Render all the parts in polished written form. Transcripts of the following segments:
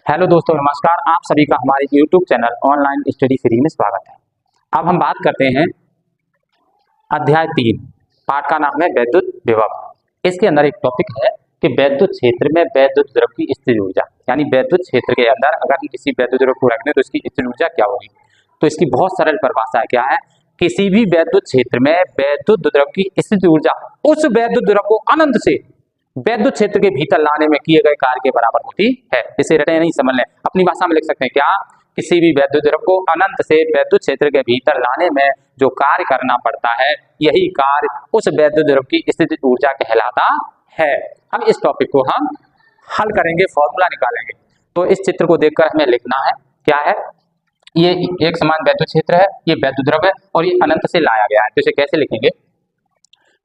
Hello दोस्तों, नमस्कार। आप सभी का हमारे YouTube channel online study free में स्वागत है। अब हम बात करते हैं अध्याय 3, पाठ का नाम है वैद्युत विभव। इसके अंदर एक टॉपिक है कि वैद्युत क्षेत्र में वैद्युत द्रव की स्थिर ऊर्जा, यानी वैद्युत क्षेत्र के अंदर अगर हम किसी वैद्युत द्रव को रख दें तो इसकी स्थिर ऊर्जा क्या होगी। तो इसकी बहुत सरल परिभाषा क्या है, किसी भी वैद्युत क्षेत्र में वैद्युत द्रव की स्थिर ऊर्जा उस वैद्युत द्रव को अनंत से वैद्युत क्षेत्र के भीतर लाने में किए गए कार्य के बराबर होती है। इसे रटे नहीं समझ लें, अपनी भाषा में लिख सकते हैं क्या, किसी भी वैद्युत द्रव को अनंत से वैद्युत क्षेत्र के भीतर लाने में जो कार्य करना पड़ता है, यही कार्य उस वैद्युत द्रव की स्थितिज ऊर्जा कहलाता है। अब इस टॉपिक को हम हल करेंगे, फॉर्मूला निकालेंगे। तो इस चित्र को देखकर हमें लिखना है क्या है, ये एक समान वैद्युत क्षेत्र है, ये वैद्युत द्रव है और ये अनंत से लाया गया है। तो इसे कैसे लिखेंगे,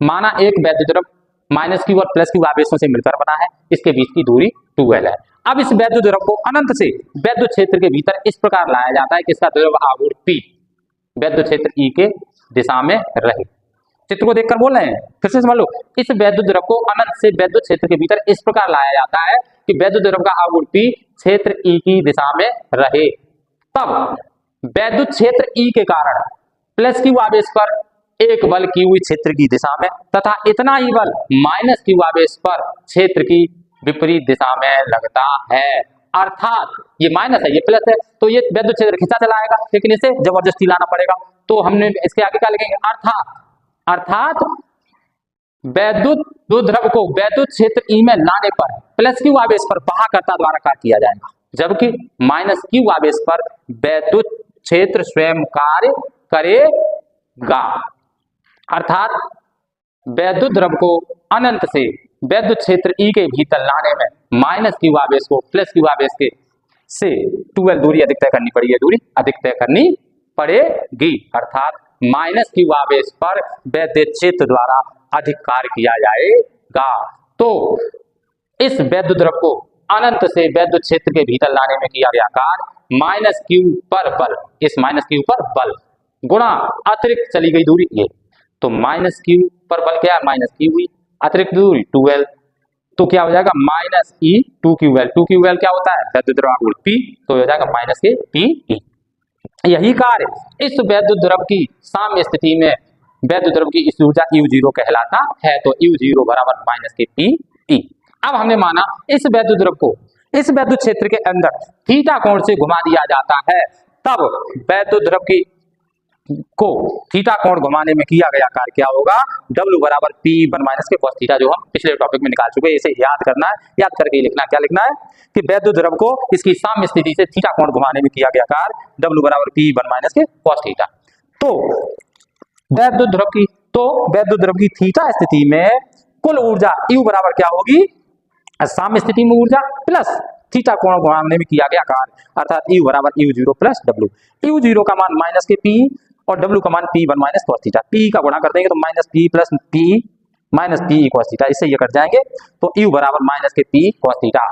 माना एक वैद्युत द्रव माइनस क्यू और प्लस क्यू आवेशों से मिलकर बना है, इसके बीच की दूरी 2L है। अब इस वैद्युत द्रव को अनंत से वैद्युत क्षेत्र के भीतर इस प्रकार लाया जाता है कि इसका द्रव आपूर्ति वैद्युत क्षेत्र E के दिशा में रहे। चित्र को देखकर बोल रहे हैं, फिर से समझ लो। इस वैद्युत द्रव को अनंत से वैद्युत क्षेत्र के भीतर इस प्रकार लाया जाता है कि वैद्युत द्रव का आपूर्ति क्षेत्र E की दिशा में रहे। तब वैद्युत क्षेत्र E के कारण प्लस क्यू आवेश पर एक बल क्यू क्षेत्र की दिशा में तथा इतना ही बल माइनस क्यू आवेश पर क्षेत्र की विपरीत दिशा में लगता है। अर्थात ये माइनस है, ये प्लस है, तो ये वैद्युत क्षेत्र खींचा चला आएगा, लेकिन इसे जबरदस्ती लाना पड़ेगा। तो हमने इसके आगे क्या लिखेंगे, अर्थात वैद्युत द्रव को वैद्युत क्षेत्र ई में लाने पर प्लस क्यू आवेश पर वाहकर्ता द्वारा कार्य किया जाएगा, जबकि माइनस क्यू आवेश पर वैद्युत क्षेत्र स्वयं कार्य करेगा। अर्थात वैद्युत द्रव को अनंत से वैद्युत क्षेत्र ई के भीतर लाने में माइनस क्यू आवेश को प्लस क्यू आवेश के से 2L दूरी अधिक तय करनी पड़ेगी, दूरी अधिक तय करनी पड़ेगी। अर्थात माइनस क्यू आवेश पर वैद्युत क्षेत्र द्वारा अधिक कार्य किया जाएगा। तो इस वैद्युत द्रव को अनंत से वैद्युत क्षेत्र के भीतर लाने में किया गया कार्य माइनस क्यू पर बल, इस माइनस क्यू पर बल गुणा अतिरिक्त चली गई दूरी ये, तो माइनस क्यू पर बल क्या है, माइनस क्यू हुई, अतिरिक्त दूरी 2L, तो क्या हो जाएगा माइनस ई 2QL। 2QL क्या होता है, वैद्युत द्रव आघूर्ण P, तो हो जाएगा माइनस के PE। यही कार्य इस वैद्युत द्रव की साम्य स्थिति में वैद्युत द्रव की इस ऊर्जा U0 कहलाता है। तो U0 बराबर माइनस के PE। अब हमने माना इस वैद्युत द्रव को इस वैद्युत क्षेत्र के अंदर थीटा कोण से घुमा दिया जाता है, तब वैद्युत द्रव की को थीटा कोण घुमाने में किया गया कार्य क्या होगा, W बराबर P1 माइनस के cos थीटा, जो हम पिछले टॉपिक में निकाल चुके हैं। इसे याद करना है, याद करके ही लिखना है। क्या लिखना है कि वैद्युत द्रव को इसकी साम्य स्थिति से थीटा कोण घुमाने में किया गया कार्य W बराबर P1 माइनस के cos थीटा। तो वैद्युत द्रव की थीटा स्थिति में कुल ऊर्जा U बराबर क्या होगी, साम्य स्थिति में ऊर्जा प्लस थीटा कोण घुमाने में किया गया कार्य, अर्थात U बराबर U0 प्लस W। U0 का मान माइनस के P और W का मान P1 minus cos theta. P का गुणा कर देंगे तो minus P plus P minus P cos theta, इससे ये कट जाएंगे, तो U बराबर माइनस के P cos थीटा।